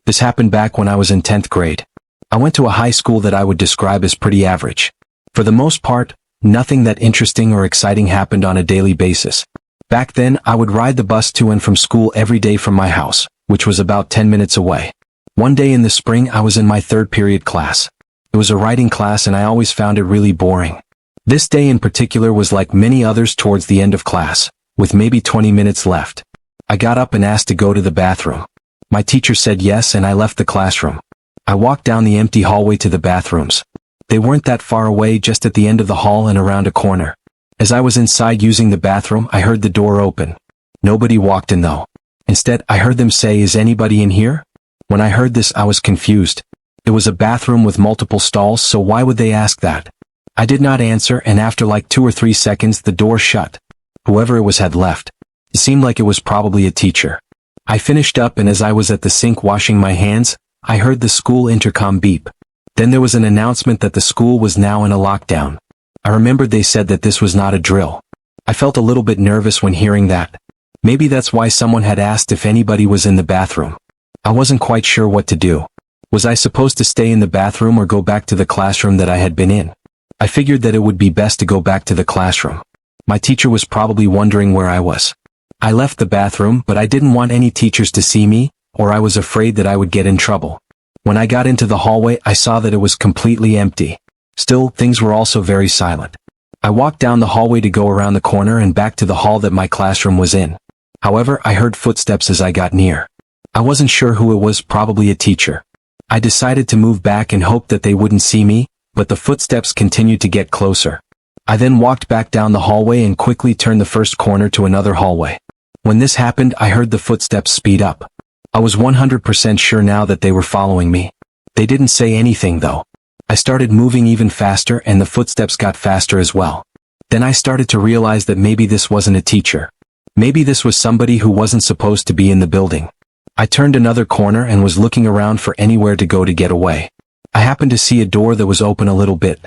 This happened back when I was in 10th grade. I went to a high school that I would describe as pretty average. For the most part, nothing that interesting or exciting happened on a daily basis. Back then, I would ride the bus to and from school every day from my house, which was about 10 minutes away. One day in the spring, I was in my third period class. It was a writing class and I always found it really boring. This day in particular was like many others towards the end of class, with maybe 20 minutes left. I got up and asked to go to the bathroom. My teacher said yes and I left the classroom. I walked down the empty hallway to the bathrooms. They weren't that far away, just at the end of the hall and around a corner. As I was inside using the bathroom, I heard the door open. Nobody walked in though. Instead, I heard them say, "Is anybody in here?" When I heard this, I was confused. It was a bathroom with multiple stalls, so why would they ask that? I did not answer, and after like 2 or 3 seconds the door shut. Whoever it was had left. It seemed like it was probably a teacher. I finished up, and as I was at the sink washing my hands, I heard the school intercom beep. Then there was an announcement that the school was now in a lockdown. I remembered they said that this was not a drill. I felt a little bit nervous when hearing that. Maybe that's why someone had asked if anybody was in the bathroom. I wasn't quite sure what to do. Was I supposed to stay in the bathroom or go back to the classroom that I had been in? I figured that it would be best to go back to the classroom. My teacher was probably wondering where I was. I left the bathroom, but I didn't want any teachers to see me, or I was afraid that I would get in trouble. When I got into the hallway, I saw that it was completely empty. Still, things were also very silent. I walked down the hallway to go around the corner and back to the hall that my classroom was in. However, I heard footsteps as I got near. I wasn't sure who it was, probably a teacher. I decided to move back and hoped that they wouldn't see me, but the footsteps continued to get closer. I then walked back down the hallway and quickly turned the first corner to another hallway. When this happened, I heard the footsteps speed up. I was 100% sure now that they were following me. They didn't say anything though. I started moving even faster and the footsteps got faster as well. Then I started to realize that maybe this wasn't a teacher. Maybe this was somebody who wasn't supposed to be in the building. I turned another corner and was looking around for anywhere to go to get away. I happened to see a door that was open a little bit.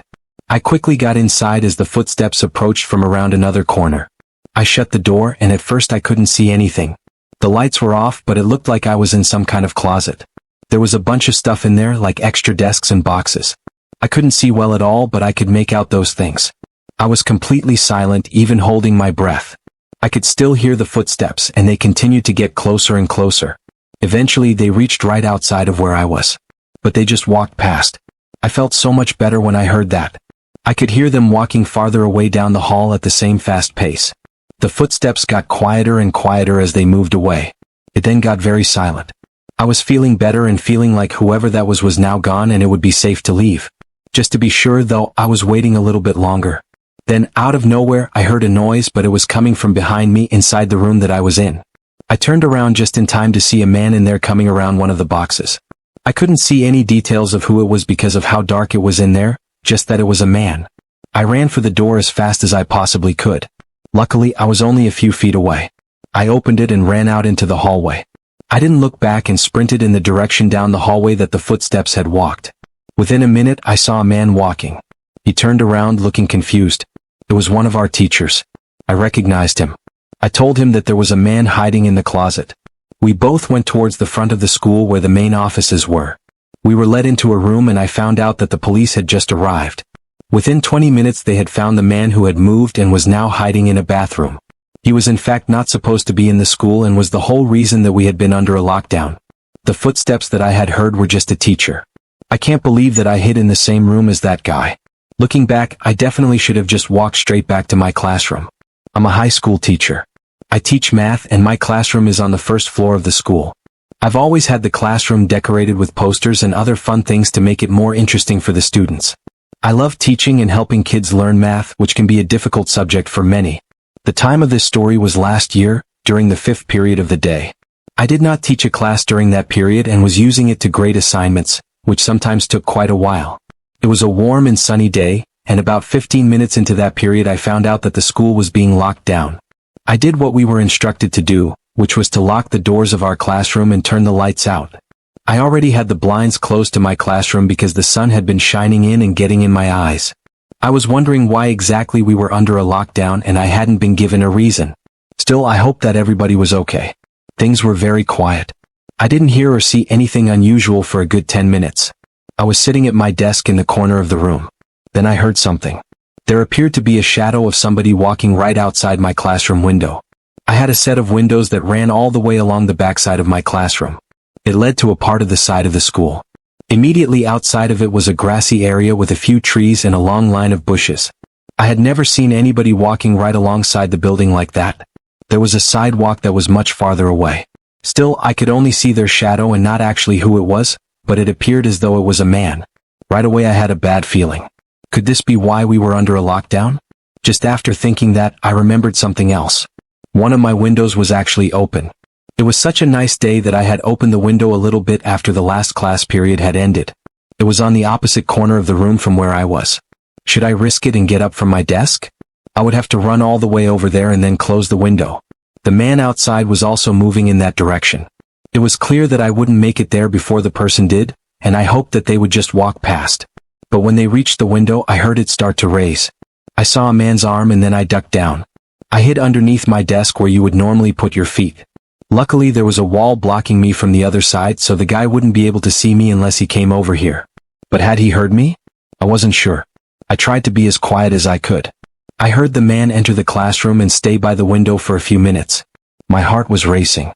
I quickly got inside as the footsteps approached from around another corner. I shut the door and at first I couldn't see anything. The lights were off, but it looked like I was in some kind of closet. There was a bunch of stuff in there, like extra desks and boxes. I couldn't see well at all, but I could make out those things. I was completely silent, even holding my breath. I could still hear the footsteps, and they continued to get closer and closer. Eventually, they reached right outside of where I was. But they just walked past. I felt so much better when I heard that. I could hear them walking farther away down the hall at the same fast pace. The footsteps got quieter and quieter as they moved away. It then got very silent. I was feeling better and feeling like whoever that was now gone and it would be safe to leave. Just to be sure though, I was waiting a little bit longer. Then, out of nowhere, I heard a noise, but it was coming from behind me inside the room that I was in. I turned around just in time to see a man in there coming around one of the boxes. I couldn't see any details of who it was because of how dark it was in there, just that it was a man. I ran for the door as fast as I possibly could. Luckily, I was only a few feet away. I opened it and ran out into the hallway. I didn't look back and sprinted in the direction down the hallway that the footsteps had walked. Within a minute, I saw a man walking. He turned around looking confused. It was one of our teachers. I recognized him. I told him that there was a man hiding in the closet. We both went towards the front of the school where the main offices were. We were led into a room and I found out that the police had just arrived. Within 20 minutes they had found the man who had moved and was now hiding in a bathroom. He was in fact not supposed to be in the school and was the whole reason that we had been under a lockdown. The footsteps that I had heard were just a teacher. I can't believe that I hid in the same room as that guy. Looking back, I definitely should have just walked straight back to my classroom. I'm a high school teacher. I teach math and my classroom is on the first floor of the school. I've always had the classroom decorated with posters and other fun things to make it more interesting for the students. I love teaching and helping kids learn math, which can be a difficult subject for many. The time of this story was last year, during the 5th period of the day. I did not teach a class during that period and was using it to grade assignments, which sometimes took quite a while. It was a warm and sunny day, and about 15 minutes into that period I found out that the school was being locked down. I did what we were instructed to do, which was to lock the doors of our classroom and turn the lights out. I already had the blinds closed to my classroom because the sun had been shining in and getting in my eyes. I was wondering why exactly we were under a lockdown and I hadn't been given a reason. Still, I hoped that everybody was okay. Things were very quiet. I didn't hear or see anything unusual for a good 10 minutes. I was sitting at my desk in the corner of the room. Then I heard something. There appeared to be a shadow of somebody walking right outside my classroom window. I had a set of windows that ran all the way along the backside of my classroom. It led to a part of the side of the school. Immediately outside of it was a grassy area with a few trees and a long line of bushes. I had never seen anybody walking right alongside the building like that. There was a sidewalk that was much farther away. Still, I could only see their shadow and not actually who it was, but it appeared as though it was a man. Right away I had a bad feeling. Could this be why we were under a lockdown? Just after thinking that, I remembered something else. One of my windows was actually open. It was such a nice day that I had opened the window a little bit after the last class period had ended. It was on the opposite corner of the room from where I was. Should I risk it and get up from my desk? I would have to run all the way over there and then close the window. The man outside was also moving in that direction. It was clear that I wouldn't make it there before the person did, and I hoped that they would just walk past. But when they reached the window, I heard it start to raise. I saw a man's arm and then I ducked down. I hid underneath my desk where you would normally put your feet. Luckily there was a wall blocking me from the other side, so the guy wouldn't be able to see me unless he came over here. But had he heard me? I wasn't sure. I tried to be as quiet as I could. I heard the man enter the classroom and stay by the window for a few minutes. My heart was racing.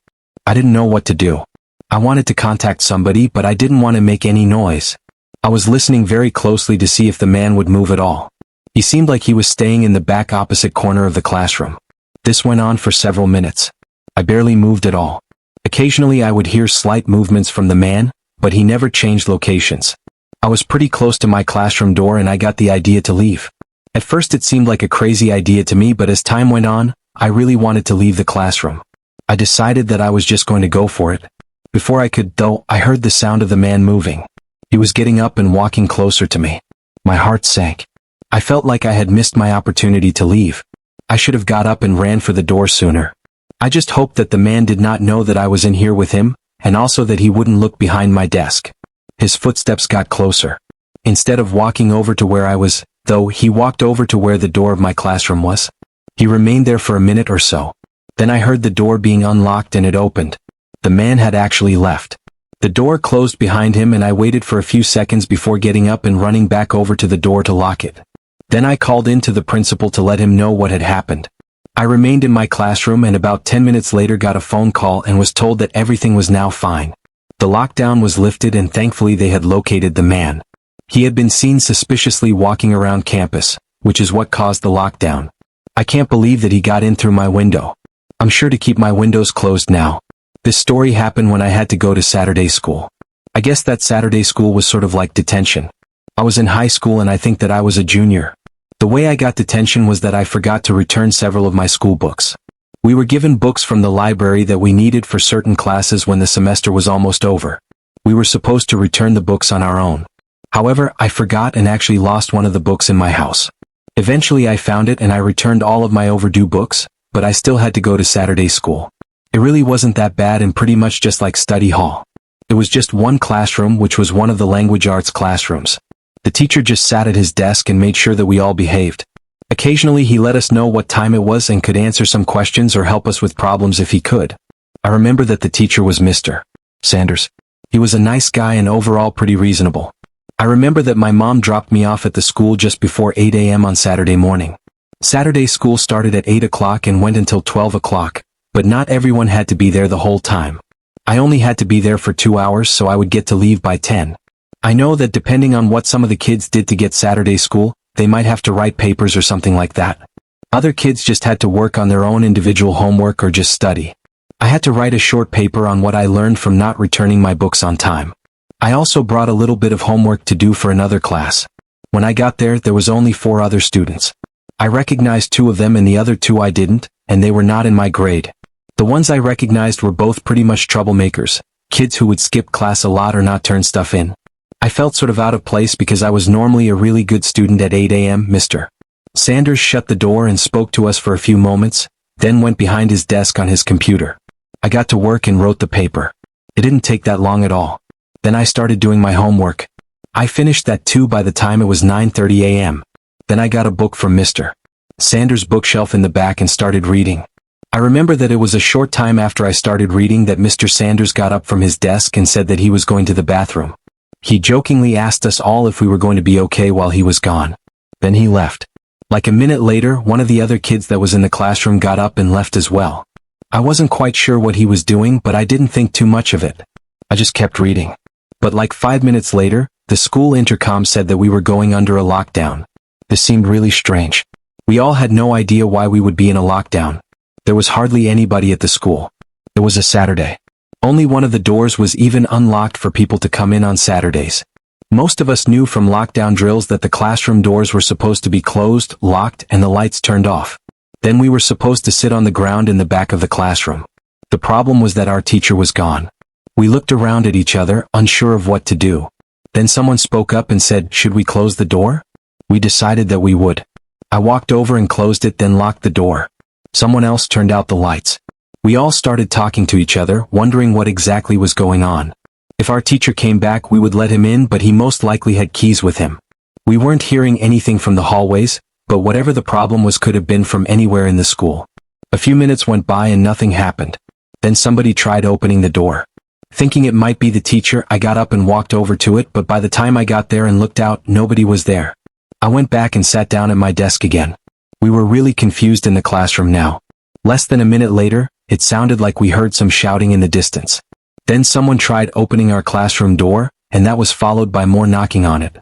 I didn't know what to do. I wanted to contact somebody, but I didn't want to make any noise. I was listening very closely to see if the man would move at all. He seemed like he was staying in the back opposite corner of the classroom. This went on for several minutes. I barely moved at all. Occasionally I would hear slight movements from the man, but he never changed locations. I was pretty close to my classroom door and I got the idea to leave. At first it seemed like a crazy idea to me, but as time went on, I really wanted to leave the classroom. I decided that I was just going to go for it. Before I could, though, I heard the sound of the man moving. He was getting up and walking closer to me. My heart sank. I felt like I had missed my opportunity to leave. I should have got up and ran for the door sooner. I just hoped that the man did not know that I was in here with him, and also that he wouldn't look behind my desk. His footsteps got closer. Instead of walking over to where I was, though, he walked over to where the door of my classroom was. He remained there for a minute or so. Then I heard the door being unlocked and it opened. The man had actually left. The door closed behind him and I waited for a few seconds before getting up and running back over to the door to lock it. Then I called in to the principal to let him know what had happened. I remained in my classroom and about 10 minutes later got a phone call and was told that everything was now fine. The lockdown was lifted and thankfully they had located the man. He had been seen suspiciously walking around campus, which is what caused the lockdown. I can't believe that he got in through my window. I'm sure to keep my windows closed now. This story happened when I had to go to Saturday school. I guess that Saturday school was sort of like detention. I was in high school and I think that I was a junior. The way I got detention was that I forgot to return several of my school books. We were given books from the library that we needed for certain classes when the semester was almost over. We were supposed to return the books on our own. However, I forgot and actually lost one of the books in my house. Eventually I found it and I returned all of my overdue books, but I still had to go to Saturday school. It really wasn't that bad and pretty much just like study hall. It was just one classroom, which was one of the language arts classrooms. The teacher just sat at his desk and made sure that we all behaved. Occasionally he let us know what time it was and could answer some questions or help us with problems if he could. I remember that the teacher was Mr. Sanders. He was a nice guy and overall pretty reasonable. I remember that my mom dropped me off at the school just before 8 a.m. on Saturday morning. Saturday school started at 8 o'clock and went until 12 o'clock, but not everyone had to be there the whole time. I only had to be there for 2 hours, so I would get to leave by 10. I know that depending on what some of the kids did to get Saturday school, they might have to write papers or something like that. Other kids just had to work on their own individual homework or just study. I had to write a short paper on what I learned from not returning my books on time. I also brought a little bit of homework to do for another class. When I got there, there was only 4 other students. I recognized 2 of them and the other 2 I didn't, and they were not in my grade. The ones I recognized were both pretty much troublemakers, kids who would skip class a lot or not turn stuff in. I felt sort of out of place because I was normally a really good student. At 8 a.m., Mr. Sanders shut the door and spoke to us for a few moments, then went behind his desk on his computer. I got to work and wrote the paper. It didn't take that long at all. Then I started doing my homework. I finished that too by the time it was 9:30 a.m. Then I got a book from Mr. Sanders' bookshelf in the back and started reading. I remember that it was a short time after I started reading that Mr. Sanders got up from his desk and said that he was going to the bathroom. He jokingly asked us all if we were going to be okay while he was gone. Then he left. Like a minute later, one of the other kids that was in the classroom got up and left as well. I wasn't quite sure what he was doing, but I didn't think too much of it. I just kept reading. But like 5 minutes later, the school intercom said that we were going under a lockdown. This seemed really strange. We all had no idea why we would be in a lockdown. There was hardly anybody at the school. It was a Saturday. Only one of the doors was even unlocked for people to come in on Saturdays. Most of us knew from lockdown drills that the classroom doors were supposed to be closed, locked, and the lights turned off. Then we were supposed to sit on the ground in the back of the classroom. The problem was that our teacher was gone. We looked around at each other, unsure of what to do. Then someone spoke up and said, "Should we close the door?" We decided that we would. I walked over and closed it, then locked the door. Someone else turned out the lights. We all started talking to each other, wondering what exactly was going on. If our teacher came back, we would let him in, but he most likely had keys with him. We weren't hearing anything from the hallways, but whatever the problem was could have been from anywhere in the school. A few minutes went by and nothing happened. Then somebody tried opening the door. Thinking it might be the teacher, I got up and walked over to it, but by the time I got there and looked out, nobody was there. I went back and sat down at my desk again. We were really confused in the classroom now. Less than a minute later, it sounded like we heard some shouting in the distance. Then someone tried opening our classroom door, and that was followed by more knocking on it.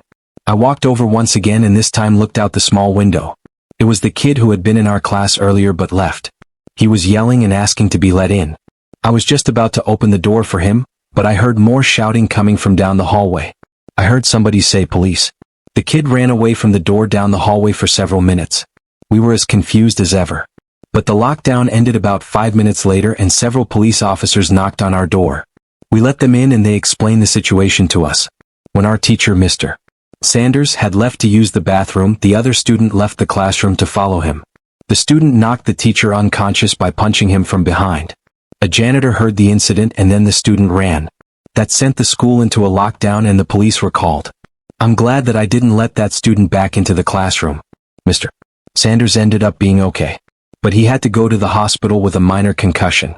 I walked over once again and this time looked out the small window. It was the kid who had been in our class earlier but left. He was yelling and asking to be let in. I was just about to open the door for him, but I heard more shouting coming from down the hallway. I heard somebody say police. The kid ran away from the door down the hallway for several minutes. We were as confused as ever. But the lockdown ended about 5 minutes later and several police officers knocked on our door. We let them in and they explained the situation to us. When our teacher, Mr. Sanders, had left to use the bathroom, the other student left the classroom to follow him. The student knocked the teacher unconscious by punching him from behind. A janitor heard the incident and then the student ran. That sent the school into a lockdown and the police were called. I'm glad that I didn't let that student back into the classroom. Mr. Sanders ended up being okay. But he had to go to the hospital with a minor concussion.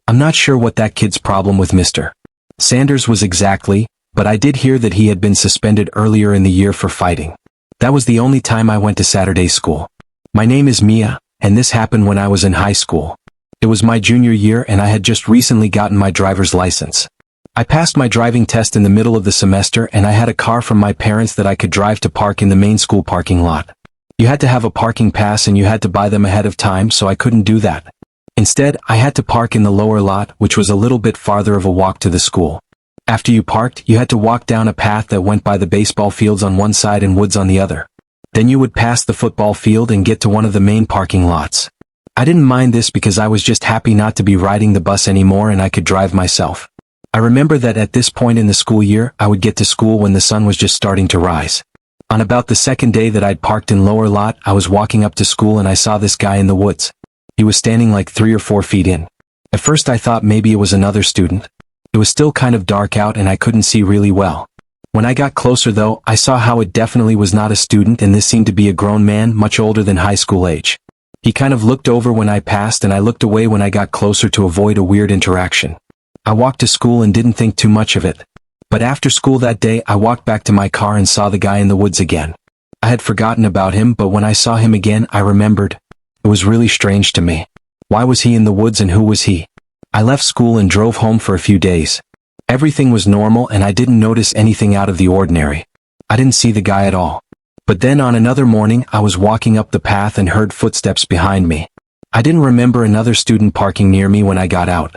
I'm not sure what that kid's problem with Mr. Sanders was exactly, but I did hear that he had been suspended earlier in the year for fighting. That was the only time I went to Saturday school. My name is Mia, and this happened when I was in high school. It was my junior year and I had just recently gotten my driver's license. I passed my driving test in the middle of the semester and I had a car from my parents that I could drive to park in the main school parking lot. You had to have a parking pass and you had to buy them ahead of time, so I couldn't do that. Instead, I had to park in the lower lot, which was a little bit farther of a walk to the school. After you parked, you had to walk down a path that went by the baseball fields on one side and woods on the other. Then you would pass the football field and get to one of the main parking lots. I didn't mind this because I was just happy not to be riding the bus anymore and I could drive myself. I remember that at this point in the school year, I would get to school when the sun was just starting to rise. On about the second day that I'd parked in lower lot, I was walking up to school and I saw this guy in the woods. He was standing like 3 or 4 feet in. At first I thought maybe it was another student. It was still kind of dark out and I couldn't see really well. When I got closer though, I saw how it definitely was not a student and this seemed to be a grown man much older than high school age. He kind of looked over when I passed and I looked away when I got closer to avoid a weird interaction. I walked to school and didn't think too much of it. But after school that day, I walked back to my car and saw the guy in the woods again. I had forgotten about him, but when I saw him again, I remembered. It was really strange to me. Why was he in the woods and who was he? I left school and drove home for a few days. Everything was normal and I didn't notice anything out of the ordinary. I didn't see the guy at all. But then on another morning, I was walking up the path and heard footsteps behind me. I didn't remember another student parking near me when I got out.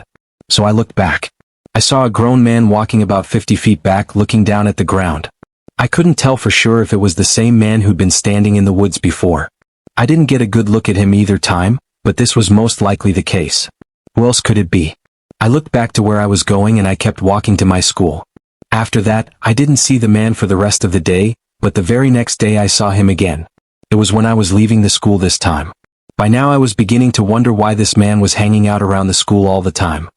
So I looked back. I saw a grown man walking about 50 feet back looking down at the ground. I couldn't tell for sure if it was the same man who'd been standing in the woods before. I didn't get a good look at him either time, but this was most likely the case. Who else could it be? I looked back to where I was going and I kept walking to my school. After that, I didn't see the man for the rest of the day, but the very next day I saw him again. It was when I was leaving the school this time. By now I was beginning to wonder why this man was hanging out around the school all the time.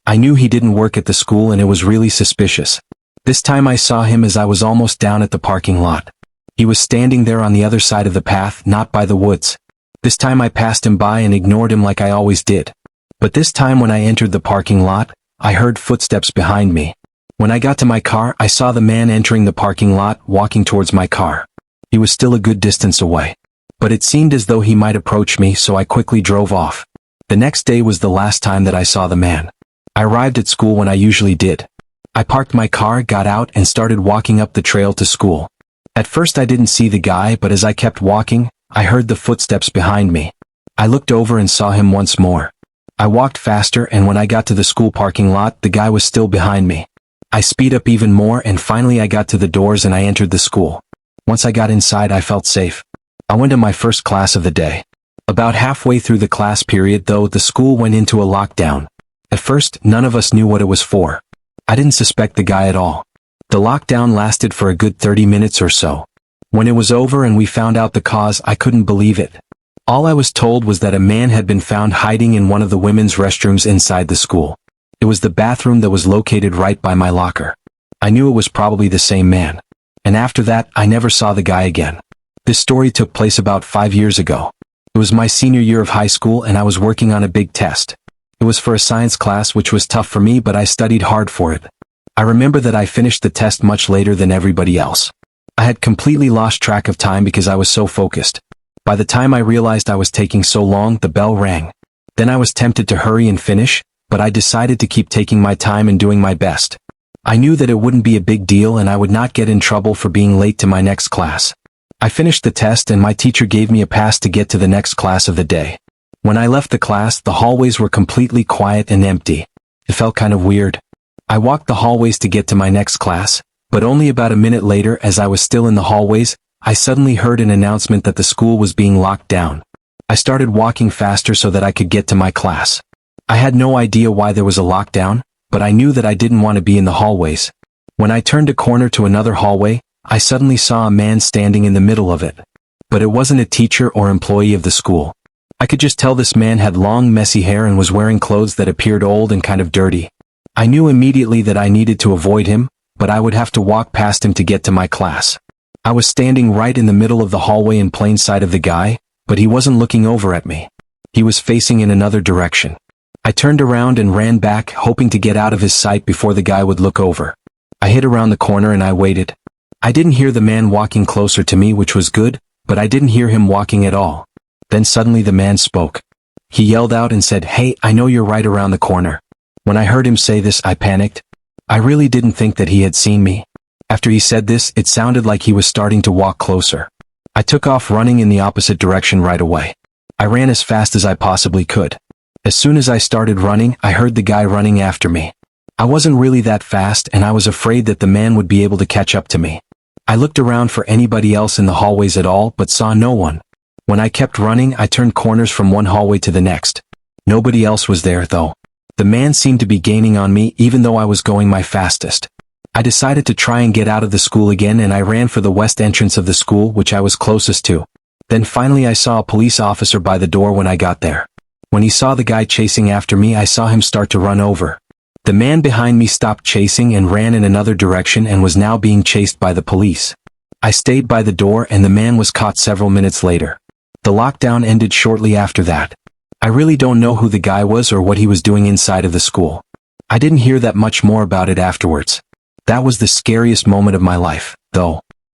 I knew he didn't work at the school and it was really suspicious. This time I saw him as I was almost down at the parking lot. He was standing there on the other side of the path, not by the woods. This time I passed him by and ignored him like I always did. But this time when I entered the parking lot, I heard footsteps behind me. When I got to my car, I saw the man entering the parking lot, walking towards my car. He was still a good distance away. But it seemed as though he might approach me, so I quickly drove off. The next day was the last time that I saw the man. I arrived at school when I usually did. I parked my car, got out, and started walking up the trail to school. At first I didn't see the guy, but as I kept walking, I heard the footsteps behind me. I looked over and saw him once more. I walked faster, and when I got to the school parking lot, the guy was still behind me. I speed up even more, and finally I got to the doors and I entered the school. Once I got inside, I felt safe. I went to my first class of the day. About halfway through the class period, though, the school went into a lockdown. At first, none of us knew what it was for. I didn't suspect the guy at all. The lockdown lasted for a good 30 minutes or so. When it was over and we found out the cause, I couldn't believe it. All I was told was that a man had been found hiding in one of the women's restrooms inside the school. It was the bathroom that was located right by my locker. I knew it was probably the same man. And after that, I never saw the guy again. This story took place about 5 years ago. It was my senior year of high school and I was working on a big test. It was for a science class which was tough for me, but I studied hard for it. I remember that I finished the test much later than everybody else. I had completely lost track of time because I was so focused. By the time I realized I was taking so long, the bell rang. Then I was tempted to hurry and finish, but I decided to keep taking my time and doing my best. I knew that it wouldn't be a big deal and I would not get in trouble for being late to my next class. I finished the test and my teacher gave me a pass to get to the next class of the day. When I left the class, the hallways were completely quiet and empty. It felt kind of weird. I walked the hallways to get to my next class, but only about a minute later, as I was still in the hallways, I suddenly heard an announcement that the school was being locked down. I started walking faster so that I could get to my class. I had no idea why there was a lockdown, but I knew that I didn't want to be in the hallways. When I turned a corner to another hallway, I suddenly saw a man standing in the middle of it. But it wasn't a teacher or employee of the school. I could just tell this man had long, messy hair and was wearing clothes that appeared old and kind of dirty. I knew immediately that I needed to avoid him, but I would have to walk past him to get to my class. I was standing right in the middle of the hallway in plain sight of the guy, but he wasn't looking over at me. He was facing in another direction. I turned around and ran back, hoping to get out of his sight before the guy would look over. I hid around the corner and I waited. I didn't hear the man walking closer to me, which was good, but I didn't hear him walking at all. Then suddenly the man spoke. He yelled out and said, "Hey, I know you're right around the corner." When I heard him say this, I panicked. I really didn't think that he had seen me. After he said this, it sounded like he was starting to walk closer. I took off running in the opposite direction right away. I ran as fast as I possibly could. As soon as I started running, I heard the guy running after me. I wasn't really that fast and I was afraid that the man would be able to catch up to me. I looked around for anybody else in the hallways at all, but saw no one. When I kept running, I turned corners from one hallway to the next. Nobody else was there, though. The man seemed to be gaining on me even though I was going my fastest. I decided to try and get out of the school again and I ran for the west entrance of the school, which I was closest to. Then finally I saw a police officer by the door when I got there. When he saw the guy chasing after me, I saw him start to run over. The man behind me stopped chasing and ran in another direction and was now being chased by the police. I stayed by the door and the man was caught several minutes later. The lockdown ended shortly after that. I really don't know who the guy was or what he was doing inside of the school. I didn't hear that much more about it afterwards. That was the scariest moment of my life, though.